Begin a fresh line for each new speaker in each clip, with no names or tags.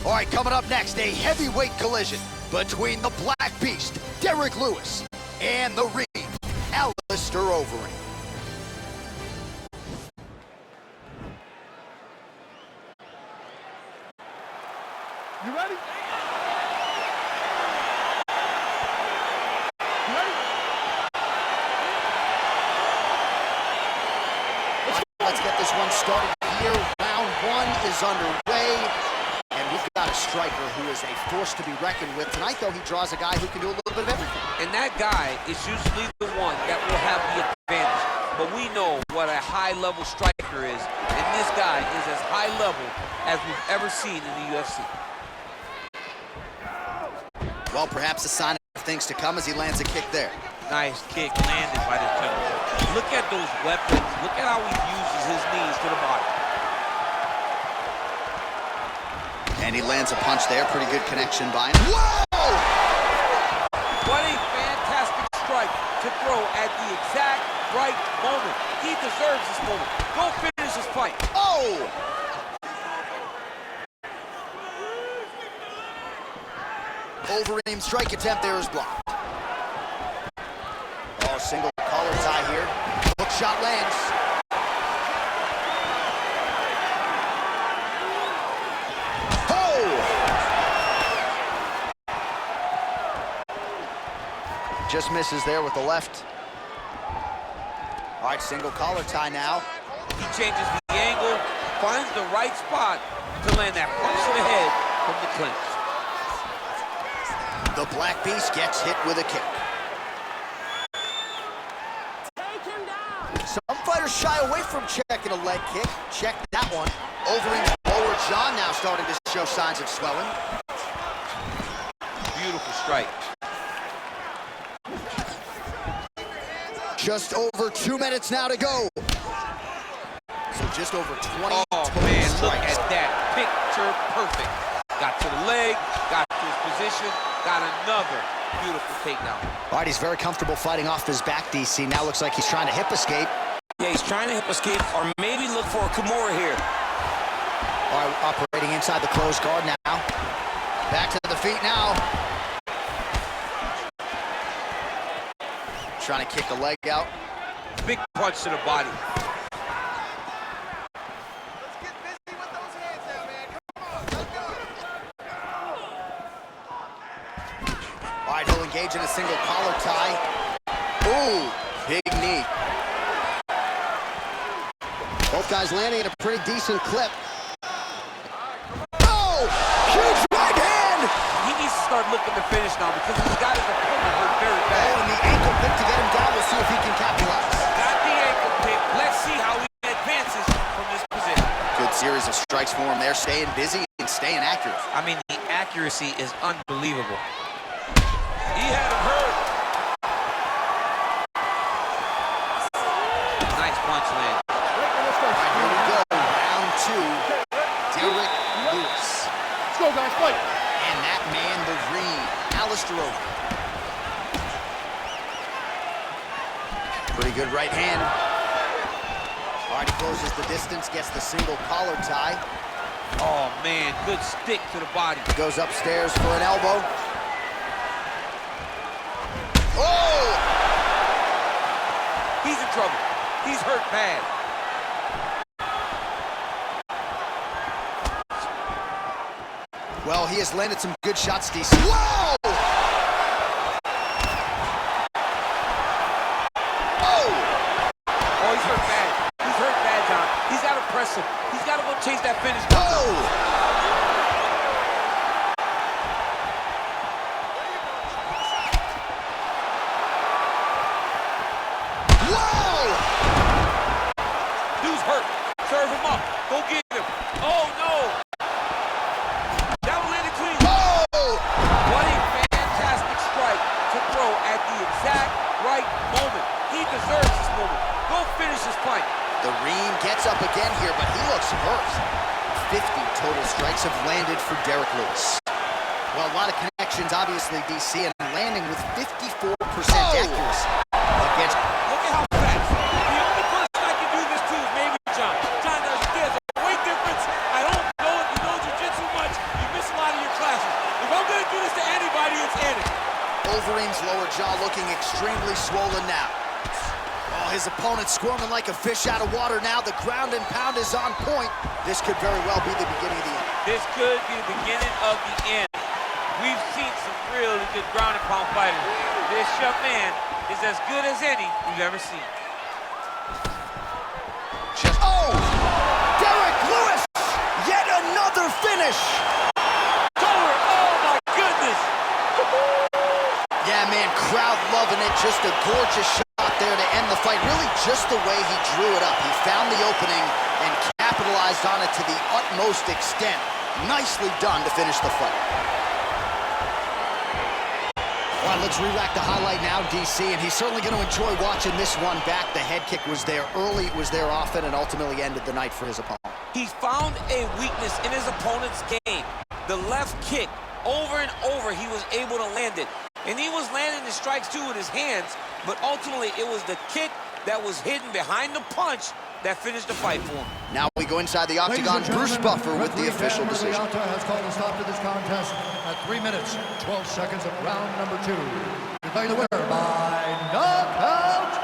All right, coming up next, a heavyweight collision between the Black Beast, Derek Lewis, and the Reed, Alistair Overeem.
You ready? You ready?
Let's get this one started here. Round one is underway. And we've got a striker who is a force to be reckoned with. Tonight, though, he draws a guy who can do a little bit of everything.
And that guy is usually the one that will have the advantage. But we know what a high-level striker is. And this guy is as high level as we've ever seen in the UFC.
Well, perhaps a sign of things to come as he lands a kick there.
Nice kick landed by the gentleman. Look at those weapons. Look at how he uses his knees to the body.
And he lands a punch there. Pretty good connection by him. Whoa!
What a fantastic strike to throw at the exact right moment. He deserves this moment. Go finish this fight.
Oh! Overeem's strike attempt there is blocked. Oh, single collar tie here. Hook shot lands. Just misses there with the left. All right, single collar tie now.
He changes the angle, finds the right spot to land that punch to the head from the clinch.
The Black Beast gets hit with a kick.
Take him down.
Some fighters shy away from checking a leg kick. Check that one. Overeem's lower jaw now starting to show signs of swelling.
Beautiful strike.
Just over 2 minutes now to go. So just over 20
Oh, man, look at that. Picture perfect. Got to the leg, got to his position, got another beautiful takedown.
All right, he's very comfortable fighting off his back, DC. Now looks like he's trying to hip escape.
Yeah, he's trying to hip escape or maybe look for a Kimura here.
All right, operating inside the closed guard now. Back to the feet now. Trying to kick the leg out.
Big punch to the body.
Let's get busy with those hands now, man. Come on, let's go.
All right, he'll engage in a single collar tie. Ooh, big knee. Both guys landing at a pretty decent clip. Oh, huge right hand!
He needs to start looking to finish now because he's got his opponent hurt very bad.
Oh, and the ankle pick to get him down. We'll see if he can capitalize.
Got the ankle pick. Let's see how he advances from this position.
Good series of strikes for him there, staying busy and staying accurate.
I mean, the accuracy is unbelievable. He had him hurt. Nice punch land.
All right, here we go. Round two. Derek Lewis.
Let's go, guys, fight.
And that man, the Reed, Alistair Overeem. Pretty good right hand. All right, he closes the distance, gets the single collar tie.
Oh, man, good stick to the body.
Goes upstairs for an elbow. Oh!
He's in trouble. He's hurt bad.
Well, he has landed some good shots, DC. Whoa! Oh!
Oh, he's hurt bad. He's hurt bad, John. He's got to press him. He's got to go chase that finish.
Oh!
Dude's hurt. Serve him up. Go get him. Oh, no. That one landed clean.
Oh!
What a fantastic strike to throw at the exact right moment. He deserves this moment. Go finish this fight.
The Reed gets up again here, but he looks hurt. 50 total strikes have landed for Derek Lewis. Well, a lot of connections, obviously, DC, and landing with 54% accuracy against...
Look at how fast. The only person I can do this to is maybe John. John, there's a weight difference. I don't know if you know jiu-jitsu much. You're missing
Shane's lower jaw looking extremely swollen now. Oh, his opponent squirming like a fish out of water now. The ground and pound is on point. This could very well be the beginning of the end.
This could be the beginning of the end. We've seen some really good ground and pound fighters. This young man is as good as any we've ever seen.
Oh! Derek Lewis! Yet another finish!
Over! Oh, my goodness!
Yeah, man, crowd loving it. Just a gorgeous shot there to end the fight. Really just the way he drew it up. He found the opening and capitalized on it to the utmost extent. Nicely done to finish the fight. All right, let's re-rack the highlight now, DC, and he's certainly going to enjoy watching this one back. The head kick was there early, it was there often, and ultimately ended the night for his opponent.
He's found a weakness in his opponent's game. The left kick, over and over, he was able to land it. And he was landing the strikes, too, with his hands, but ultimately it was the kick that was hidden behind the punch that finished the fight for him. Now
we go inside the octagon. Bruce Buffer with the official decision.
Has called a stop to this contest at 3 minutes, 12 seconds of round number 2. Declaring the winner by knockout,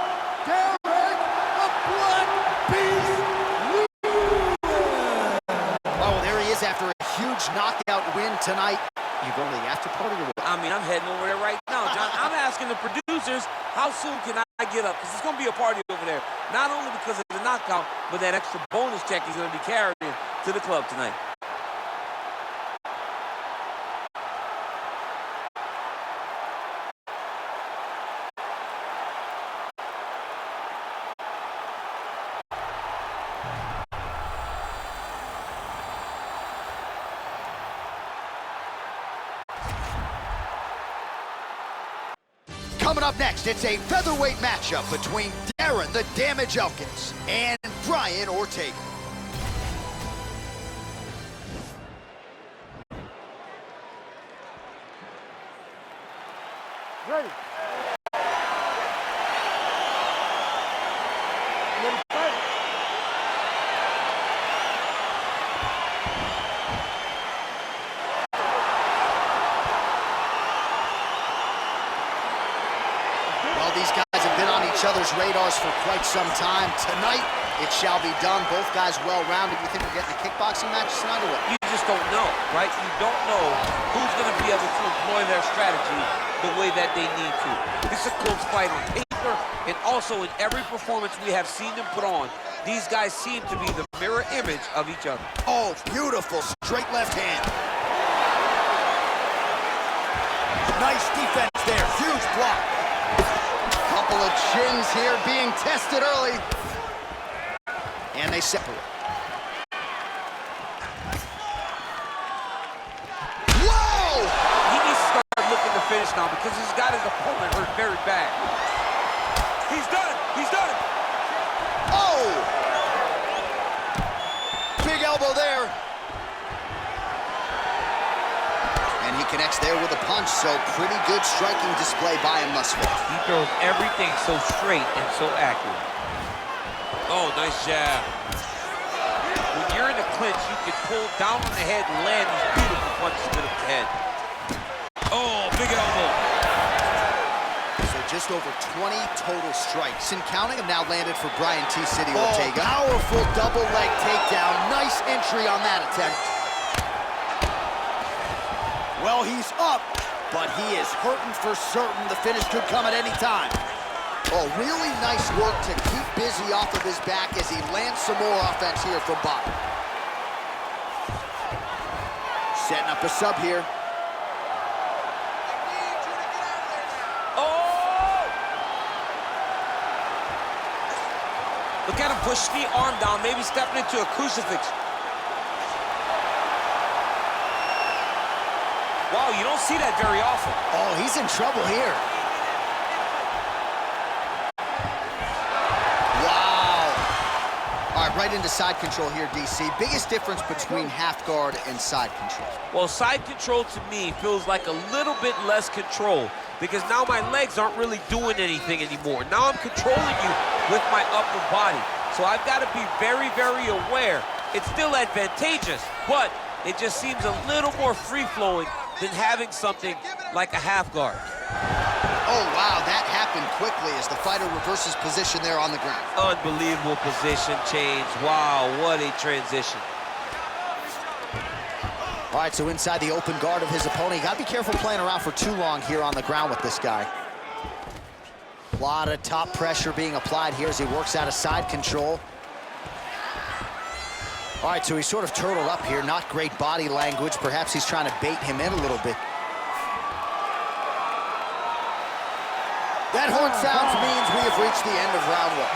Derek the Black Beast Lewis.
Oh, there he is after a huge knockout win tonight. You going to the after party or what?
I mean, I'm heading over there right now, John. I'm asking the producers, how soon can I get up? Because it's going to be a party over there. Not only because of the knockout, but that extra bonus check he's going to be carrying to the club tonight.
Coming up next, it's a featherweight matchup between Darren the Damage Elkins and Brian Ortega.
Ready. Ready to fight.
Well, these guys have been on each other's radars for quite some time. Tonight, it shall be done. Both guys well-rounded. You think we're getting a kickboxing match tonight or what?
You just don't know, right? You don't know who's going to be able to employ their strategy the way that they need to. This is a close fight on paper, and also in every performance we have seen them put on. These guys seem to be the mirror image of each other.
Oh, beautiful straight left hand. Nice defense there, huge block. Couple of chins here being tested early. And they separate. Whoa!
He needs to start looking to finish now because he's got his opponent hurt very bad. He's done it! He's done it!
Oh! Big elbow there. And he connects there with a punch, so pretty good striking display by him thus far.
He throws everything so straight and so accurate. Oh, nice jab. When you're in the clinch, you can pull down on the head and land these beautiful punches to the head. Oh, big elbow.
So just over 20 total strikes, and counting have now landed for Brian T. City Ortega. Powerful double leg takedown. Nice entry on that attempt. Well, he's up, but he is hurting for certain. The finish could come at any time. Oh, really nice work to keep busy off of his back as he lands some more offense here from bottom. Setting up a sub here.
Oh! Look at him push the arm down, maybe stepping into a crucifix. Wow, you don't see that very often.
Oh, he's in trouble here. Wow. All right, right into side control here, DC. Biggest difference between half guard and side control?
Well, side control to me feels like a little bit less control because now my legs aren't really doing anything anymore. Now I'm controlling you with my upper body. So I've got to be very, very aware. It's still advantageous, but it just seems a little more free-flowing than having something like a half guard.
Oh, wow, that happened quickly as the fighter reverses position there on the ground.
Unbelievable position change. Wow, what a transition.
All right, so inside the open guard of his opponent. You got to be careful playing around for too long here on the ground with this guy. A lot of top pressure being applied here as he works out of side control. All right, so he's sort of turtled up here. Not great body language. Perhaps he's trying to bait him in a little bit. That horn sounds means we have reached the end of round one.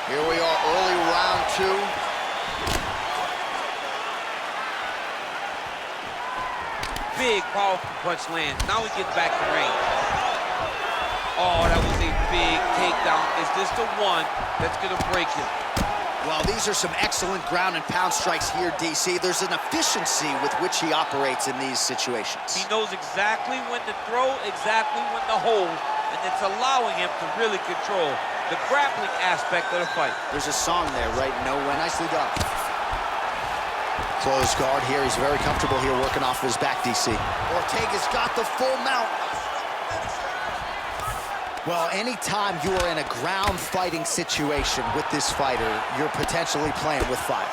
Here we are, early round two.
Big, powerful punch lands. Now we get back to range. Oh, that was a big takedown. Is this the one that's going to break him?
Well, these are some excellent ground and pound strikes here, DC. There's an efficiency with which he operates in these situations.
He knows exactly when to throw, exactly when to hold, and it's allowing him to really control the grappling aspect of the fight.
There's a song there, right? No way. Nicely done. Close guard here. He's very comfortable here working off of his back, DC. Ortega's got the full mount. Well, anytime you are in a ground fighting situation with this fighter, you're potentially playing with fire.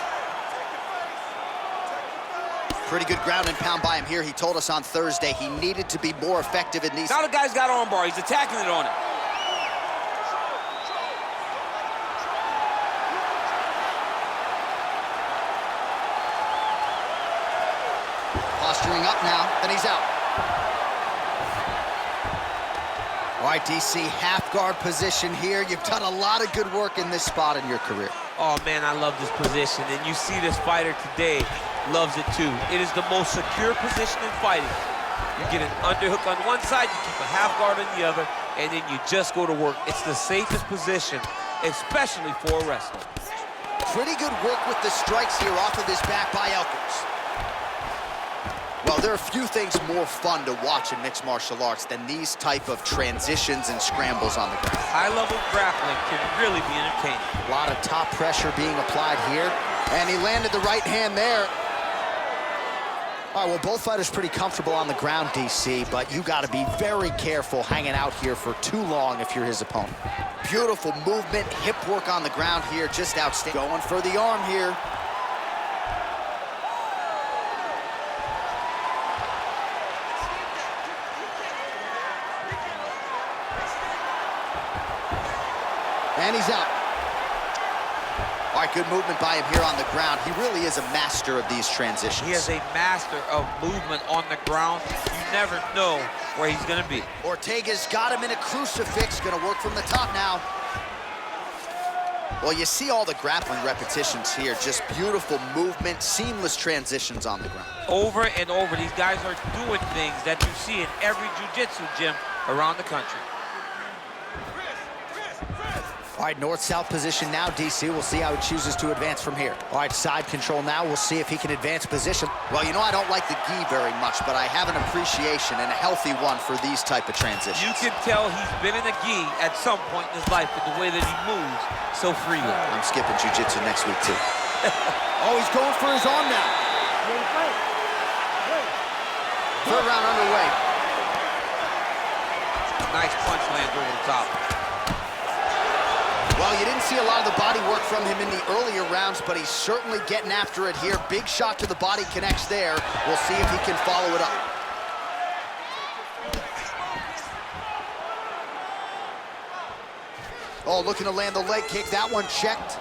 Pretty good ground and pound by him here. He told us on Thursday he needed to be more effective in these.
Now the guy's got arm bar. He's attacking it on him.
Posturing up now, then he's out. All right, DC, half guard position here. You've done a lot of good work in this spot in your career.
Oh, man, I love this position, and you see this fighter today loves it too. It is the most secure position in fighting. You get an underhook on one side, you keep a half guard on the other, and then you just go to work. It's the safest position, especially for a wrestler.
Pretty good work with the strikes here off of his back by Elkins. Well, there are a few things more fun to watch in mixed martial arts than these type of transitions and scrambles on the ground.
High-level grappling can really be entertaining.
A lot of top pressure being applied here, and he landed the right hand there. All right, well, both fighters pretty comfortable on the ground, DC, but you got to be very careful hanging out here for too long if you're his opponent. Beautiful movement, hip work on the ground here, just outstanding. Going for the arm here. And he's out. All right, good movement by him here on the ground. He really is a master of these transitions.
He is a master of movement on the ground. You never know where he's going to be.
Ortega's got him in a crucifix. Going to work from the top now. Well, you see all the grappling repetitions here. Just beautiful movement, seamless transitions on the ground.
Over and over, these guys are doing things that you see in every jiu-jitsu gym around the country.
All right, north-south position now, DC. We'll see how he chooses to advance from here. All right, side control now. We'll see if he can advance position. Well, you know I don't like the gi very much, but I have an appreciation and a healthy one for these type of transitions.
You can tell he's been in a gi at some point in his life with the way that he moves so freely.
I'm skipping jiu-jitsu next week, too. Oh, he's going for his arm now. Third round underway.
Nice punch lands over the top.
Well, you didn't see a lot of the body work from him in the earlier rounds, but he's certainly getting after it here. Big shot to the body connects there. We'll see if he can follow it up. Oh, looking to land the leg kick. That one checked.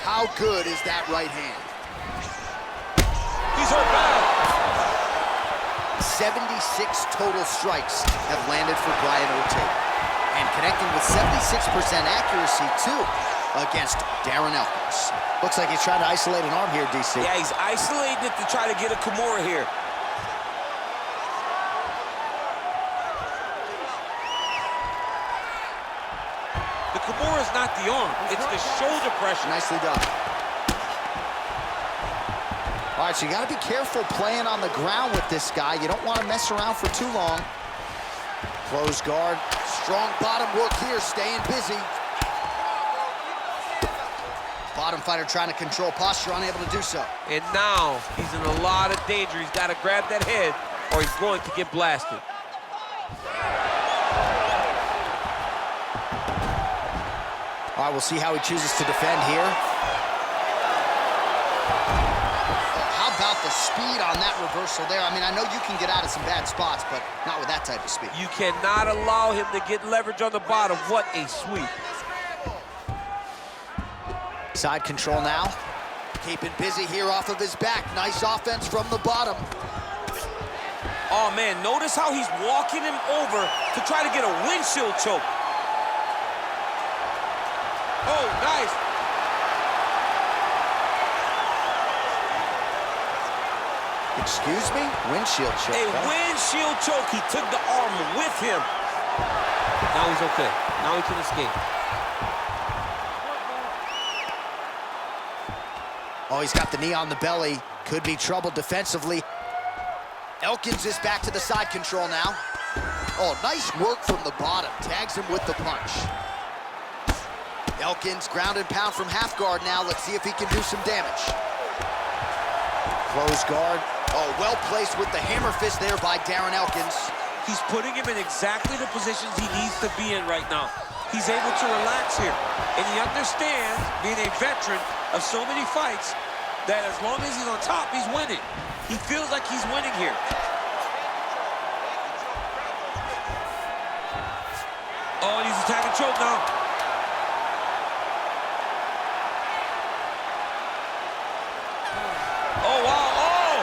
How good is that right hand?
He's hurt bad.
76 total strikes have landed for Brian Ortega. And connecting with 76% accuracy, too, against Darren Elkins. Looks like he's trying to isolate an arm here, DC.
Yeah, he's isolating it to try to get a Kimura here. The Kimura is not the arm. It's the shoulder pressure.
Nicely done. All right, so you got to be careful playing on the ground with this guy. You don't want to mess around for too long. Close guard. Strong bottom work here, staying busy. Bottom fighter trying to control posture, unable to do so.
And now he's in a lot of danger. He's got to grab that head or he's going to get blasted.
All right, we'll see how he chooses to defend here. How about the speed on that reversal there? I mean, I know you can get out of some bad spots, but not with that type of speed.
You cannot allow him to get leverage on the bottom. What a sweep.
Side control now. Keeping busy here off of his back. Nice offense from the bottom.
Oh, man, notice how he's walking him over to try to get a windshield choke. Oh, nice.
Excuse me? Windshield choke.
A windshield choke. He took the arm with him. Now he's okay. Now he can escape.
Oh, he's got the knee on the belly. Could be trouble defensively. Elkins is back to the side control now. Oh, nice work from the bottom. Tags him with the punch. Elkins ground and pound from half guard now. Let's see if he can do some damage. Close guard. Oh, well placed with the hammer fist there by Darren Elkins.
He's putting him in exactly the positions he needs to be in right now. He's able to relax here. And he understands, being a veteran of so many fights, that as long as he's on top, he's winning. He feels like he's winning here. Oh, and he's attacking choke now. Oh, wow, oh!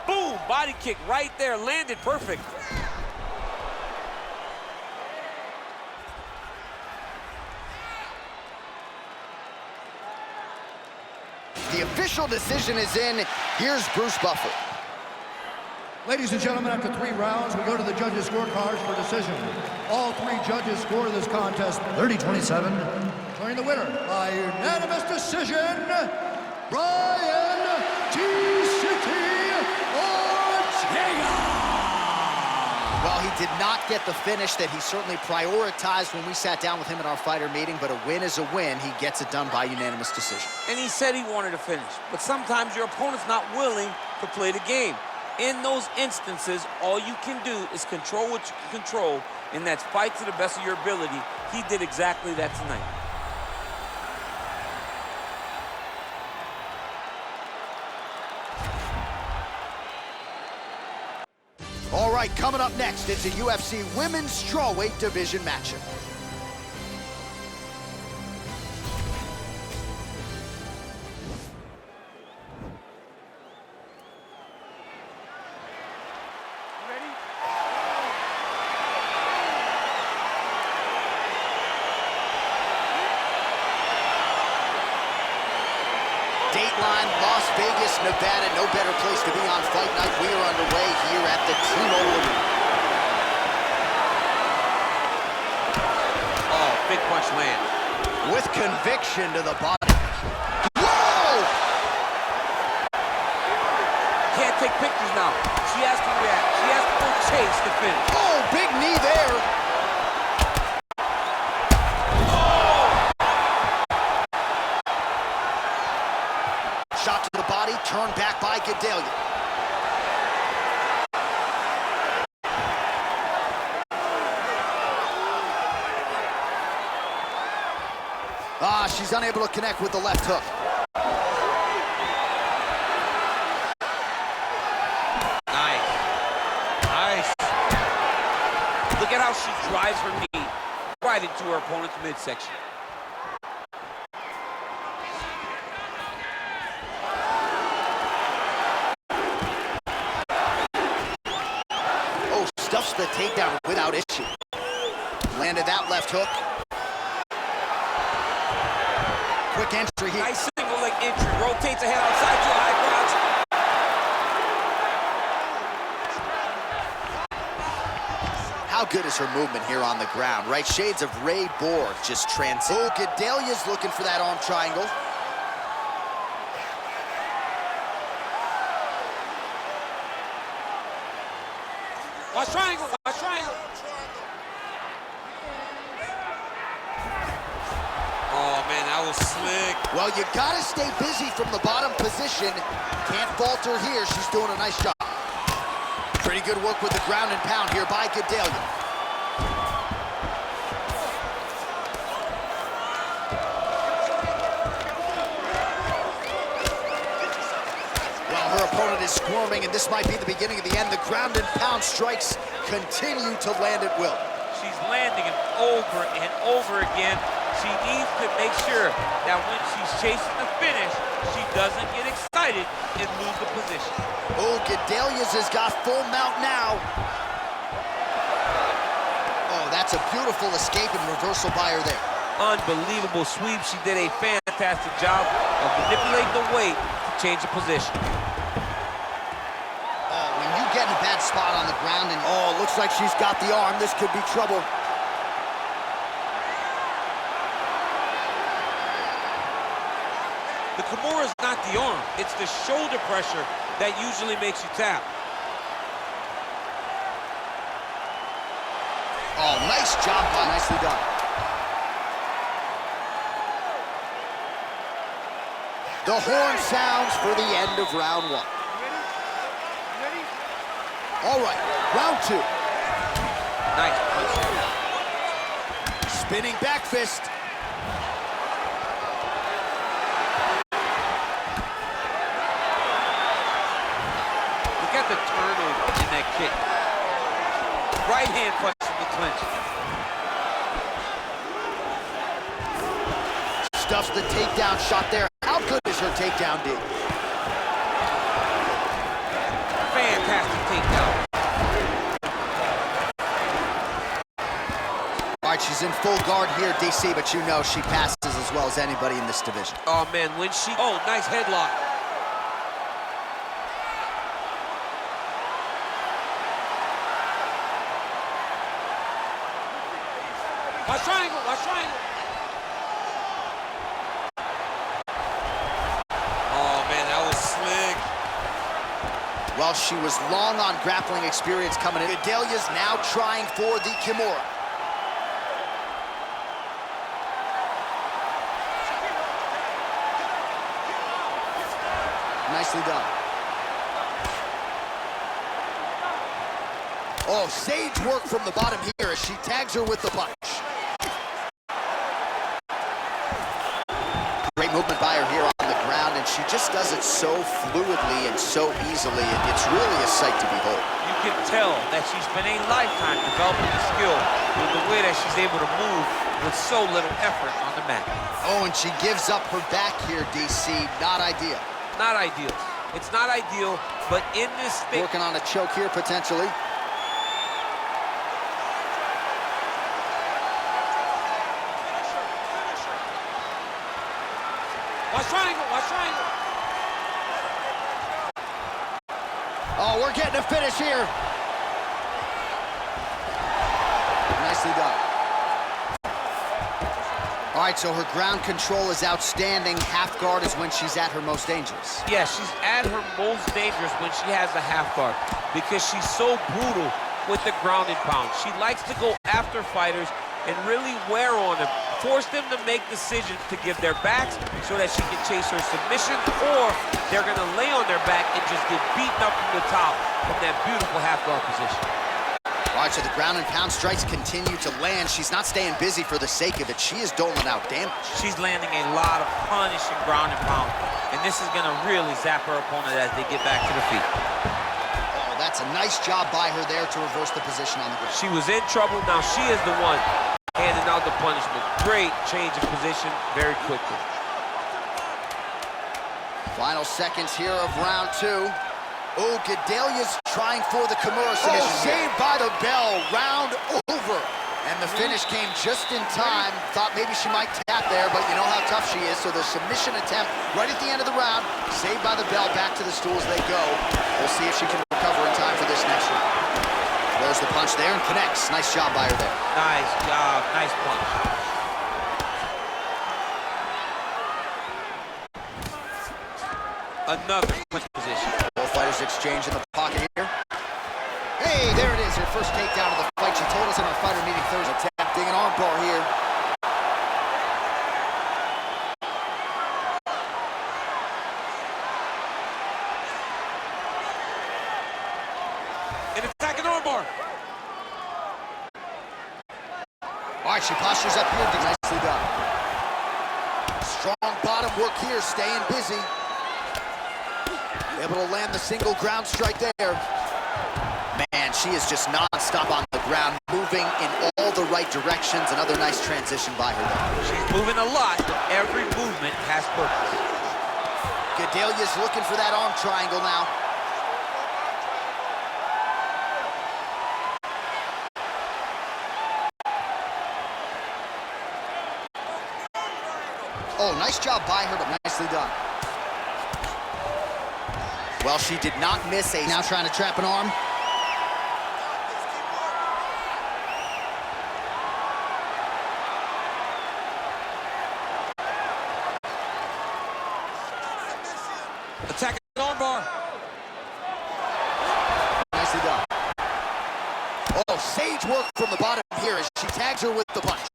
Boom, body kick right there, landed perfect.
The official decision is in. Here's Bruce Buffer.
Ladies and gentlemen, after 3 rounds, we go to the judges' scorecards for decision. All 3 judges score this contest 30-27. Declaring the winner by unanimous decision, Brian T-City Ortega.
Well, he did not get the finish that he certainly prioritized when we sat down with him at our fighter meeting, but a win is a win. He gets it done by unanimous decision.
And he said he wanted to finish, but sometimes your opponent's not willing to play the game. In those instances, all you can do is control what you can control, and that's fight to the best of your ability. He did exactly that tonight.
All right, coming up next, it's a UFC Women's Strawweight Division matchup. Dateline, Las Vegas, Nevada. No better place to be on fight night. We are underway here at the T-Mobile Arena.
Oh, big punch land.
With conviction to the body. Whoa!
Can't take pictures now. She has to react. She has to go chase the finish.
Oh, big knee there. Shot to the body, turned back by Gedalia. She's unable to connect with the left hook.
Nice. Nice. Look at how she drives her knee right into her opponent's midsection.
Stuffs the takedown without issue. Landed that left hook. Quick entry here.
Nice single leg entry. Rotates ahead outside to high ground.
How good is her movement here on the ground, right? Shades of Ray Borg just transit. Oh, Gedalia's looking for that arm triangle.
Watch triangle, watch triangle. Oh, man, that was slick.
Well, you gotta stay busy from the bottom position. Can't falter here. She's doing a nice job. Pretty good work with the ground and pound here by Gedalia. Well, her opponent is squirming, and this might be the beginning of the end. The ground and pound strikes continue to land at will.
She's landing them over and over again. She needs to make sure that when she's chasing the finish, she doesn't get excited and lose the position.
Oh, Gedalia's has got full mount now. Oh, that's a beautiful escape and reversal by her there.
Unbelievable sweep. She did a fantastic job of manipulating the weight to change the position.
Oh, when you get in a bad spot on the ground and, oh, looks like she's got the arm. This could be trouble.
The Kimura is not the arm. It's the shoulder pressure that usually makes you tap.
Oh, nice job, nicely done. The horn sounds for the end of round one. All right, round two.
Nice punch.
Spinning back fist.
Look at the turnover in that kick. Right hand punch from the clinch.
Stuffs the takedown shot there. How good is her takedown, D?
Fantastic takedown.
All right, she's in full guard here, DC, but you know she passes as well as anybody in this division.
Oh, man, when she... Oh, nice headlock. Watch triangle, watch triangle. Oh, man, that was slick.
Well, she was long on grappling experience coming in. Gedalia's now trying for the Kimura. Nicely done. Oh, sage work from the bottom here as she tags her with the punch. Great movement by her here on the ground, and she just does it so fluidly and so easily. It's really a sight to behold.
You can tell that she spent a lifetime developing the skill with the way that she's able to move with so little effort on the mat.
Oh, and she gives up her back here, DC. Not ideal.
Not ideal. It's not ideal, but in this state...
Working on a choke here, potentially.
Watch triangle, watch triangle.
Oh, we're getting a finish here. Nicely done. All right, so her ground control is outstanding. Half guard is when she's at her most dangerous.
Yeah, she's at her most dangerous when she has a half guard because she's so brutal with the ground and pound. She likes to go after fighters and really wear on them, force them to make decisions to give their backs so that she can chase her submission, or they're going to lay on their back and just get beaten up from the top from that beautiful half guard position.
All right, so the ground and pound strikes continue to land. She's not staying busy for the sake of it. She is doling out damage.
She's landing a lot of punishing ground and pound, and this is going to really zap her opponent as they get back to the feet.
Oh, that's a nice job by her there to reverse the position on the ground.
She was in trouble. Now she is the one handing out the punishment. Great change of position very quickly.
Final seconds here of round two. Oh, Gedalia's trying for the Kimura submission. Oh, saved by the bell. Round over. And the finish came just in time. Thought maybe she might tap there, but you know how tough she is. So the submission attempt right at the end of the round. Saved by the bell. Back to the stools they go. We'll see if she can recover in time for this next round. Throws the punch there and connects. Nice job by her there.
Nice job. Nice punch. Another punch position.
Both fighters exchange in the pocket here. Hey, there it is. Her her first takedown of the fight. She told us in our fighter meeting Thursday. Attempting an arm bar here.
An attacking arm bar.
All right, she postures up here. Nicely done. Strong bottom work here, staying busy. Able to land the single ground strike there. Man, she is just non-stop on the ground, moving in all the right directions. Another nice transition by her there.
She's moving a lot, but every movement has purpose.
Gedalia's looking for that arm triangle now. Oh, nice job by her, but nicely done. Well, she did not miss a... Now trying to trap an arm.
Attacking arm bar.
Nicely done. Oh, sage work from the bottom here as she tags her with the punch.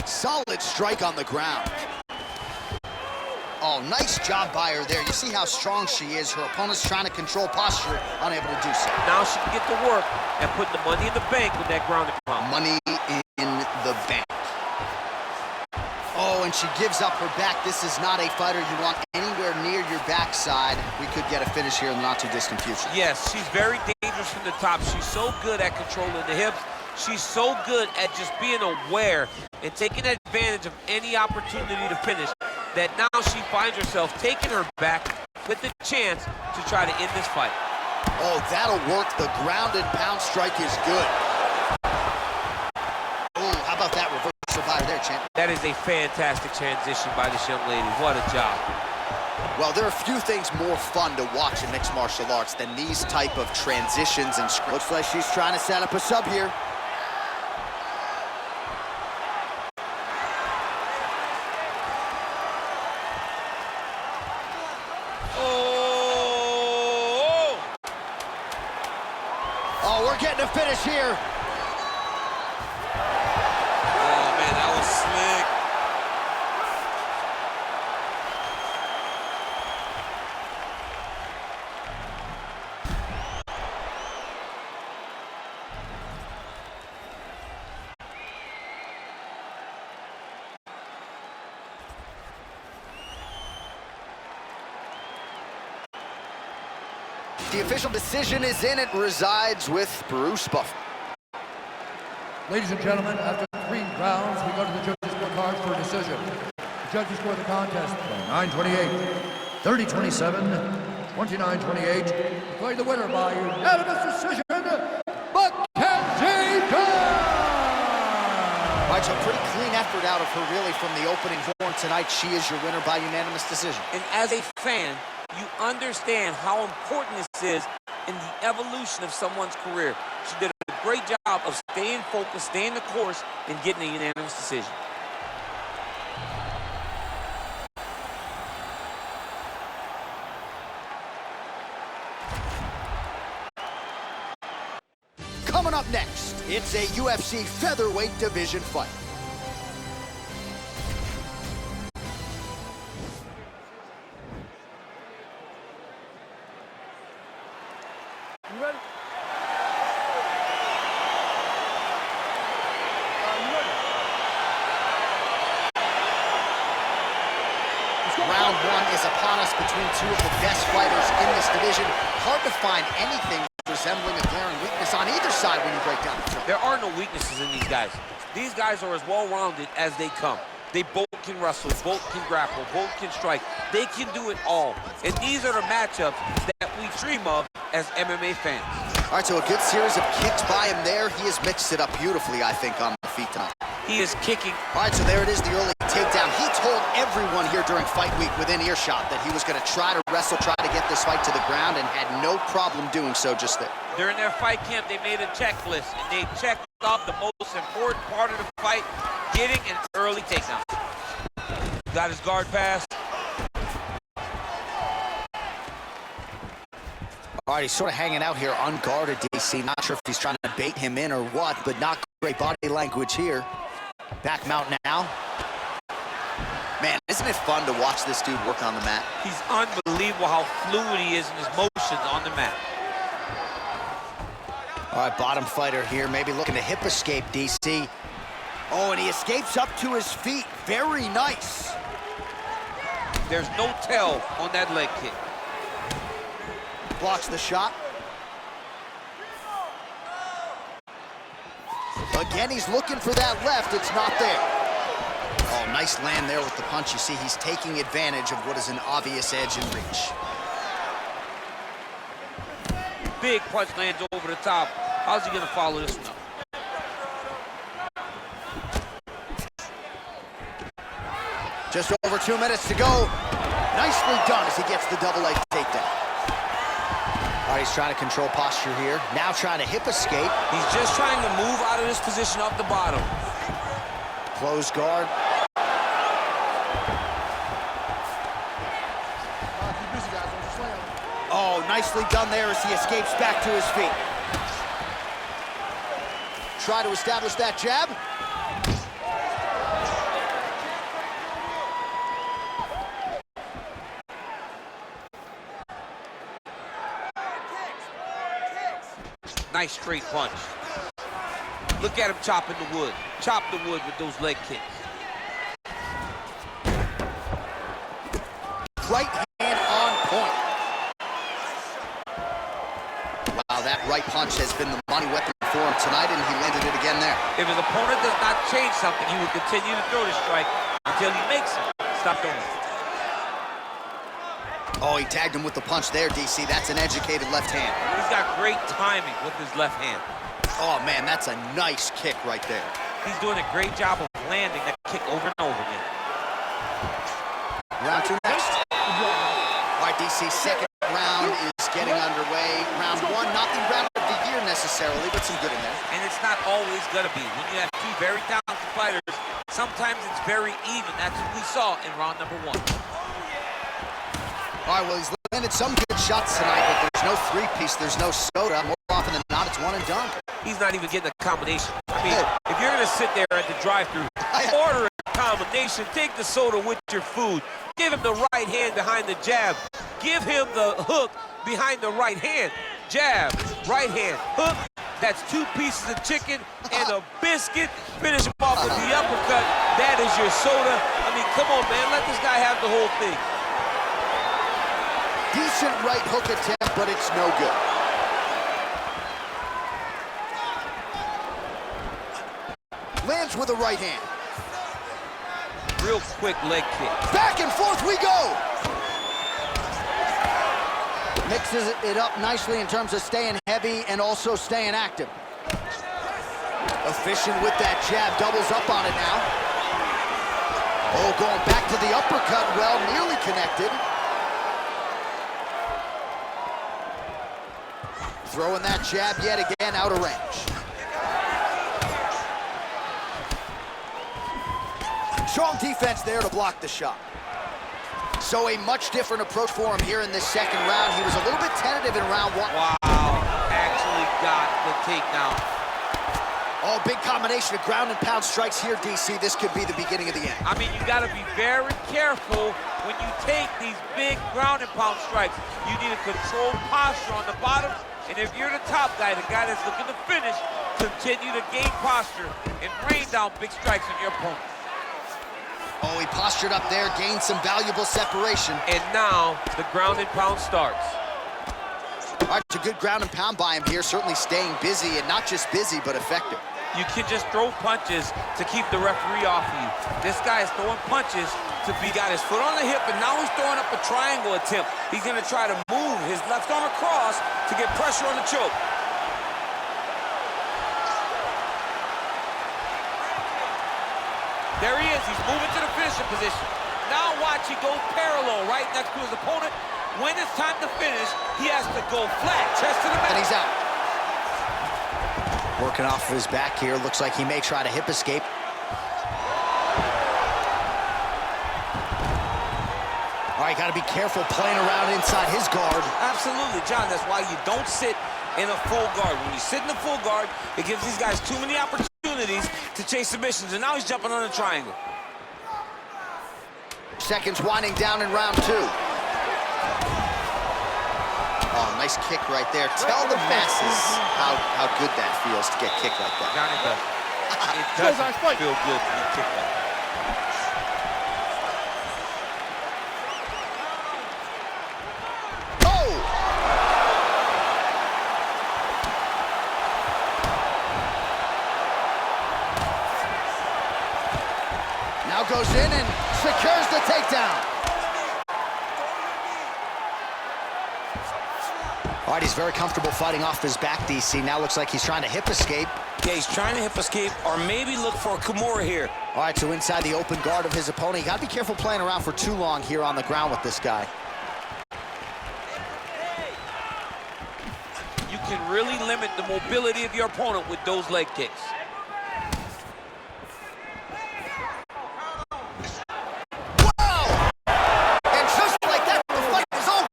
Solid strike on the ground. Oh, nice job by her there. You see how strong she is. Her opponent's trying to control posture, unable to do so.
Now she can get to work and put the money in the bank with that ground and pound.
Money in the bank. Oh, and she gives up her back. This is not a fighter you want anywhere near your backside. We could get a finish here in the not-too-distant future.
Yes, she's very dangerous from the top. She's so good at controlling the hips. She's so good at just being aware and taking advantage of any opportunity to finish that now she finds herself taking her back with the chance to try to end this fight.
Oh, that'll work. The ground and pound strike is good. Oh, how about that reversal by her there, champ?
That is a fantastic transition by this young lady. What a job.
Well, there are few things more fun to watch in mixed martial arts than these type of transitions and scripts. Looks like she's trying to set up a sub here. Oh, we're getting a finish here.
Oh, man, that was slick.
The official decision is in. It resides with Bruce Buffer.
Ladies and gentlemen, after 3 rounds, we go to the judges' scorecards for a decision. The judges score the contest 9-28, 30-27, 29-28. Declaring the winner by unanimous decision, Mackenzie Dern!
All right, so a pretty clean effort out of her, really, from the opening horn tonight. She is your winner by unanimous decision.
And as a fan, you understand how important this is in the evolution of someone's career. She did a great job of staying focused, staying the course, and getting a unanimous decision.
Coming up next, it's a UFC featherweight division fight.
You ready?
Round 1 is upon us between 2 of the best fighters in this division. Hard to find anything resembling a glaring weakness on either side when you break down the film.
There are no weaknesses in these guys. These guys are as well-rounded as they come. They both can wrestle, both can grapple, both can strike. They can do it all. And these are the matchups that we dream of as MMA fans.
All right, so a good series of kicks by him there. He has mixed it up beautifully, I think, on the feet tonight.
He is kicking.
All right, so there it is, the early takedown. He told everyone here during fight week within earshot that he was going to try to wrestle, try to get this fight to the ground, and had no problem doing so just there.
During their fight camp, they made a checklist, and they checked off the most important part of the fight, getting an early takedown. Got his guard pass.
All right, he's sort of hanging out here unguarded, DC. Not sure if he's trying to bait him in or what, but not great body language here. Back mount now. Man, isn't it fun to watch this dude work on the mat?
He's unbelievable how fluid he is in his motions on the mat.
All right, bottom fighter here, maybe looking to hip escape, DC. Oh, and he escapes up to his feet. Very nice.
There's no tell on that leg kick.
Blocks the shot. Again, he's looking for that left. It's not there. Oh, nice land there with the punch. You see, he's taking advantage of what is an obvious edge in reach.
Big punch lands over the top. How's he gonna follow this one up?
Just over 2 minutes to go. Nicely done as he gets the double leg takedown. All right, he's trying to control posture here. Now trying to hip escape.
He's just trying to move out of this position off the bottom.
Close guard.
Keep busy, guys. Don't just slam.
Oh, nicely done there as he escapes back to his feet. Try to establish that jab.
Nice straight punch. Look at him chopping the wood. Chop the wood with those leg kicks.
Right hand on point. Wow, that right punch has been the money weapon for him tonight, and he landed it again there.
If his opponent does not change something, he will continue to throw the strike until he makes it. Stop throwing it.
Oh, he tagged him with the punch there, DC. That's an educated left hand.
He's got great timing with his left hand.
Oh, man, that's a nice kick right there.
He's doing a great job of landing that kick over and over again.
Round two next. All right, DC, second round is getting underway. Round one, not the round of the year necessarily, but some good in there.
And it's not always gonna be. When you have two very talented fighters, sometimes it's very even. That's what we saw in round number one.
All right, well, he's landed some good shots tonight, but there's no three-piece, there's no soda. More often than not, it's one and done.
He's not even getting a combination. I mean, if you're gonna sit there at the drive-thru, order a combination, take the soda with your food, give him the right hand behind the jab, give him the hook behind the right hand, jab, right hand, hook. That's 2 pieces of chicken and a biscuit. Finish him off with the uppercut. That is your soda. I mean, come on, man, let this guy have the whole thing.
Decent right hook attempt, but it's no good. Lands with a right hand.
Real quick leg kick.
Back and forth we go. Mixes it up nicely in terms of staying heavy and also staying active. Efficient with that jab, doubles up on it now. Oh, going back to the uppercut, well, nearly connected. Throwing that jab yet again out of range. Strong defense there to block the shot. So a much different approach for him here in this second round. He was a little bit tentative in round one.
Wow, actually got the takedown.
Oh, big combination of ground and pound strikes here, DC. This could be the beginning of the end.
I mean, you got to be very careful when you take these big ground and pound strikes. You need a controlled posture on the bottom. And if you're the top guy, the guy that's looking to finish, continue to gain posture and rain down big strikes on your opponent.
Oh, he postured up there, gained some valuable separation.
And now the ground and pound starts.
All right, it's a good ground and pound by him here, certainly staying busy, and not just busy, but effective.
You can just throw punches to keep the referee off of you. This guy is throwing punches to be, got his foot on the hip, and now he's throwing up a triangle attempt. He's gonna try to move his left arm across to get pressure on the choke. There he is, he's moving to the finishing position. Now watch, he goes parallel right next to his opponent. When it's time to finish, he has to go flat, chest to the mat.
And he's out. Working off of his back here, looks like he may try to hip escape. All right, got to be careful playing around inside his guard.
Absolutely, John. That's why you don't sit in a full guard. When you sit in a full guard, it gives these guys too many opportunities to chase submissions, and now he's jumping on a triangle.
Seconds winding down in round 2. Oh, nice kick right there. Tell the masses how good that feels to get kicked like that.
John, it does. It doesn't feel good to be kicked like that.
Oh! Now goes in and secures the takedown. All right, he's very comfortable fighting off his back, DC. Now looks like he's trying to hip escape.
Yeah, he's trying to hip escape or maybe look for a Kimura here.
All right, so inside the open guard of his opponent. You got to be careful playing around for too long here on the ground with this guy.
You can really limit the mobility of your opponent with those leg kicks.
Wow! And just like that, the fight is over.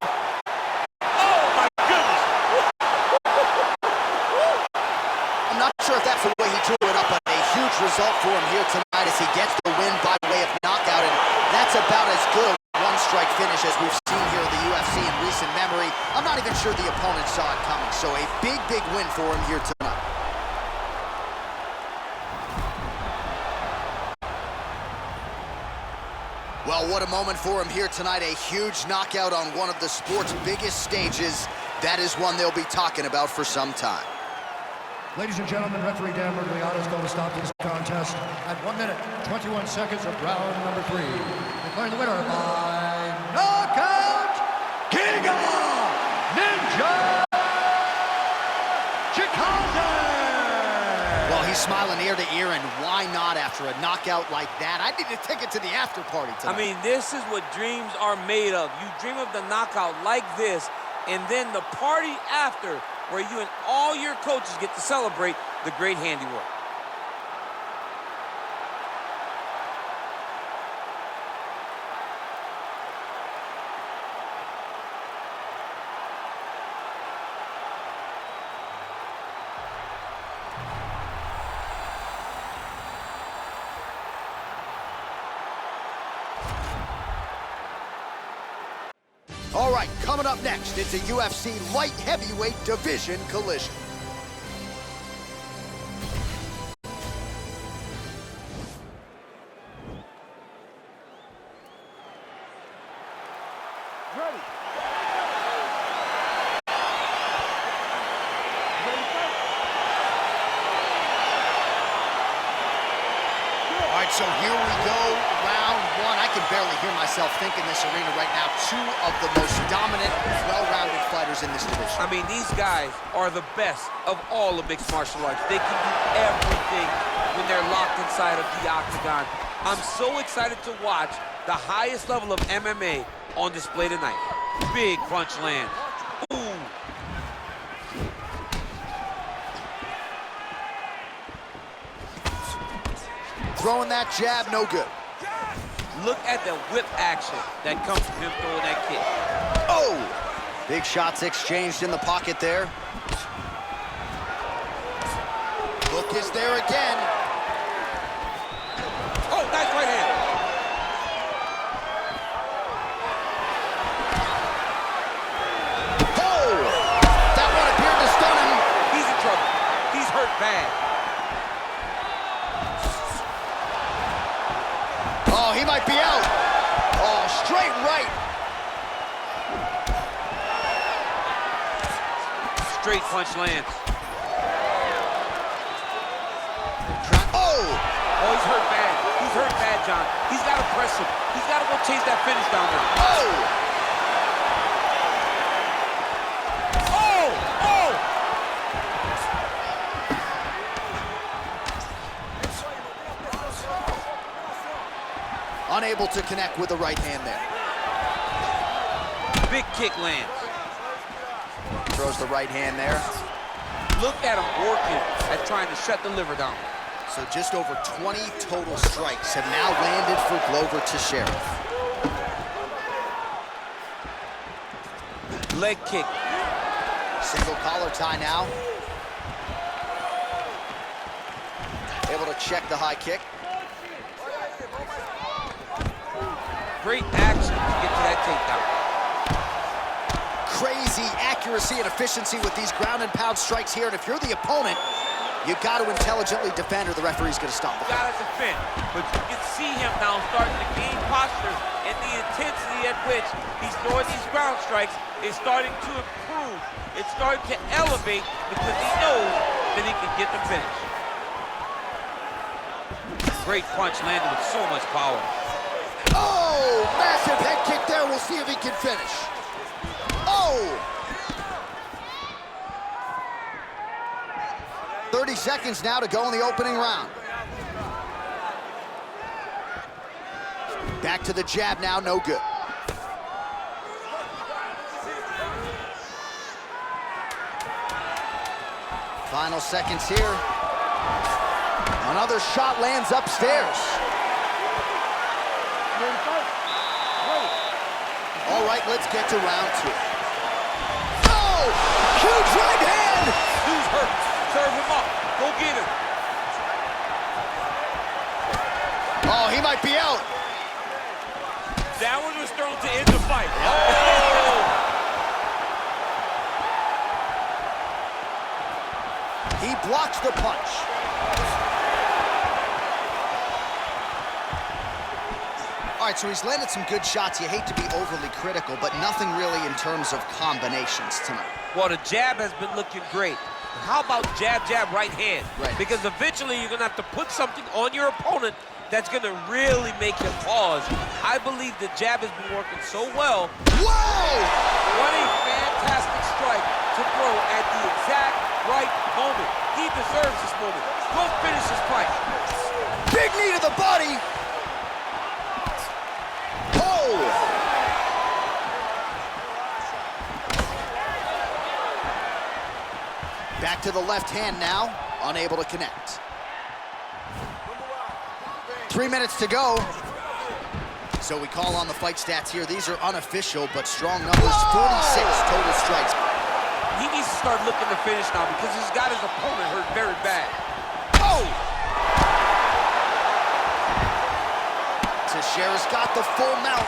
I'm not sure if that's the way he drew it up, but a huge result for him here tonight as he gets the win by way of knockout, and that's about as good a one-strike finish as we've seen here in the UFC in recent memory. I'm not even sure the opponent saw it coming, so a big, big win for him here tonight. Well, what a moment for him here tonight. A huge knockout on one of the sport's biggest stages. That is one they'll be talking about for some time.
Ladies and gentlemen, referee Dan Mergliano is going to stop this contest at 1 minute, 21 seconds of round number 3. Declaring the winner by knockout, Giga Ninja Chikadze!
Well, he's smiling ear to ear, and why not after a knockout like that? I need a ticket to the after party tonight.
I mean, this is what dreams are made of. You dream of the knockout like this, and then the party after, where you and all your coaches get to celebrate the great handiwork.
All right, coming up next, it's a UFC light heavyweight division collision.
Ready.
All right, so here we go, round 1. I can barely hear myself think in this arena right now. 2 of the most dominant, well-rounded fighters in this division.
I mean, these guys are the best of all of mixed martial arts. They can do everything when they're locked inside of the octagon. I'm so excited to watch the highest level of MMA on display tonight. Big punch lands. Ooh.
Throwing that jab, no good.
Look at the whip action that comes from him throwing that kick.
Oh! Big shots exchanged in the pocket there. Hook is there again.
Oh, nice right hand.
Oh! That one appeared to stun him.
He's in trouble. He's hurt bad.
Oh, he might be out. Oh, straight right.
Straight punch lands.
Oh!
Oh, he's hurt bad. He's hurt bad, John. He's got to press him. He's got to go chase that finish down there.
Oh!
Oh! Oh!
Unable to connect with the right hand there.
Big kick lands.
Throws the right hand there.
Look at him working at trying to shut the liver down.
So just over 20 total strikes have now landed for Glover Teixeira.
Leg kick.
Single collar tie now. Able to check the high kick.
Great action to get to that takedown.
Crazy accuracy and efficiency with these ground and pound strikes here. And if you're the opponent, you've got to intelligently defend or the referee's going to stop the fight.
Got to defend, but you can see him now starting to gain posture, and the intensity at which he's throwing these ground strikes is starting to improve. It's starting to elevate because he knows that he can get the finish. Great punch landed with so much power.
Oh, massive head kick there. We'll see if he can finish. Oh! 30 seconds now to go in the opening round. Back to the jab now, no good. Final seconds here. Another shot lands upstairs. All right, let's get to round two. Oh! Huge right hand!
Who's hurt? Serve him up. Go get him.
Oh, he might be out.
That one was thrown to end the fight. Oh!
He blocks the punch. All right, so he's landed some good shots. You hate to be overly critical, but nothing really in terms of combinations tonight.
Well, the jab has been looking great. How about jab, jab, right hand?
Right.
Because eventually you're going to have to put something on your opponent that's going to really make him pause. I believe the jab has been working so well.
Whoa!
What a fantastic strike to throw at the exact right moment. He deserves this moment. Go finish this fight.
Big knee to the body. Oh! Back to the left hand now, unable to connect. 3 minutes to go. So we call on the fight stats here. These are unofficial, but strong numbers. 46 total strikes.
He needs to start looking to finish now because he's got his opponent hurt very bad.
Oh! Teixeira's got the full mount.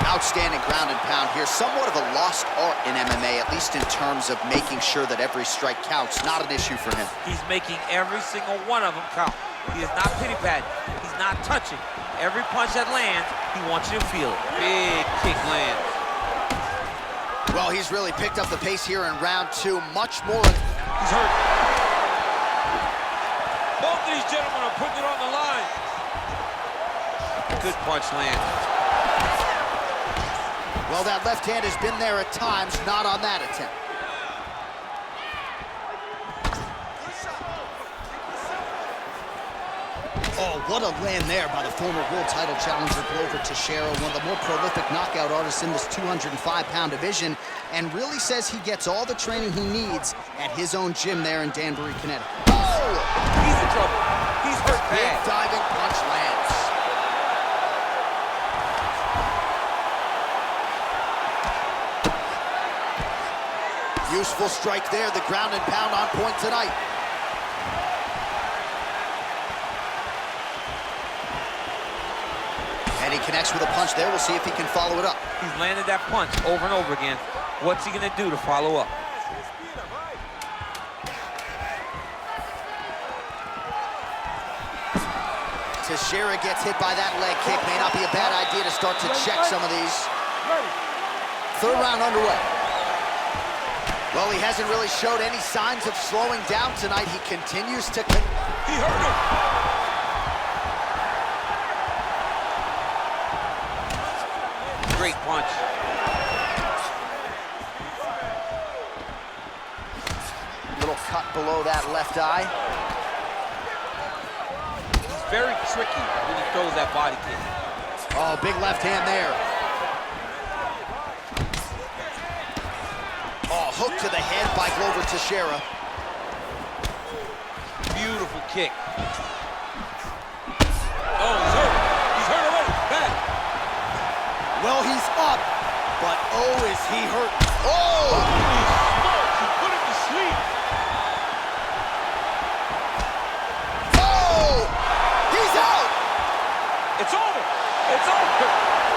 Outstanding ground and pound here. Somewhat of a lost art in MMA, at least in terms of making sure that every strike counts. Not an issue for him.
He's making every single one of them count. He is not pity-patting. He's not touching. Every punch that lands, he wants you to feel it. Big kick lands.
Well, he's really picked up the pace here in round two. Much more.
He's hurt. Both of these gentlemen are putting it on the line. Good punch lands.
Well, that left hand has been there at times, not on that attempt. Oh, what a land there by the former world title challenger Glover Teixeira, one of the more prolific knockout artists in this 205-pound division, and really says he gets all the training he needs at his own gym there in Danbury, Connecticut. Oh!
He's in trouble. He's hurt
Big
bad.
diving punch lands. Useful strike there, the ground and pound on point tonight. And he connects with a punch there. We'll see if he can follow it up.
He's landed that punch over and over again. What's he gonna do to follow up?
Teixeira gets hit by that leg kick. May not be a bad idea to start to check some of these. Third round underway. Well, he hasn't really showed any signs of slowing down tonight. He continues to...
He hurt him. Great punch.
Little cut below that left eye.
He's very tricky when he throws that body kick.
Oh, big left hand there. Oh, hook to the head by Glover Teixeira.
Beautiful kick. Oh, he's hurt. He's hurt already. Bad.
Oh, is he hurt? Oh!
Holy smokes, he put him to sleep.
Oh! He's out!
It's over. It's over.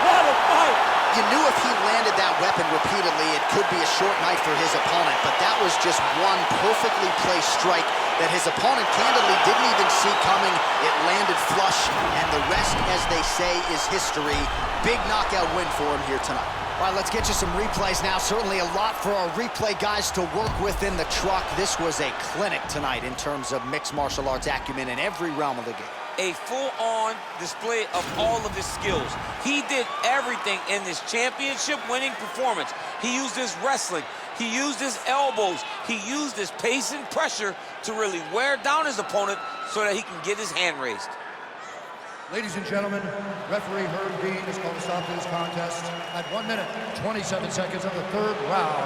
What a fight.
You knew if he landed that weapon repeatedly, it could be a short night for his opponent, but that was just one perfectly placed strike that his opponent candidly didn't even see coming. It landed flush, and the rest, as they say, is history. Big knockout win for him here tonight. All right, let's get you some replays now. Certainly a lot for our replay guys to work with in the truck. This was a clinic tonight in terms of mixed martial arts acumen in every realm of the game.
A full-on display of all of his skills. He did everything in this championship-winning performance. He used his wrestling. He used his elbows. He used his pace and pressure to really wear down his opponent so that he can get his hand raised.
Ladies and gentlemen, referee Herb Dean has called a stop to this contest at 1 minute, 27 seconds of the third round.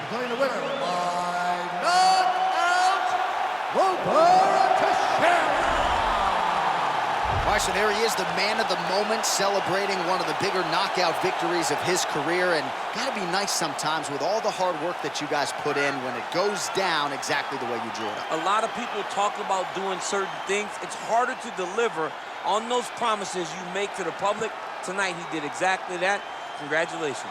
Declaring the winner by knockout, Teixeira.
All right, so there he is, the man of the moment, celebrating one of the bigger knockout victories of his career. And gotta be nice sometimes with all the hard work that you guys put in when it goes down exactly the way you drew it up.
A lot of people talk about doing certain things. It's harder to deliver on those promises you make to the public. Tonight, he did exactly that. Congratulations.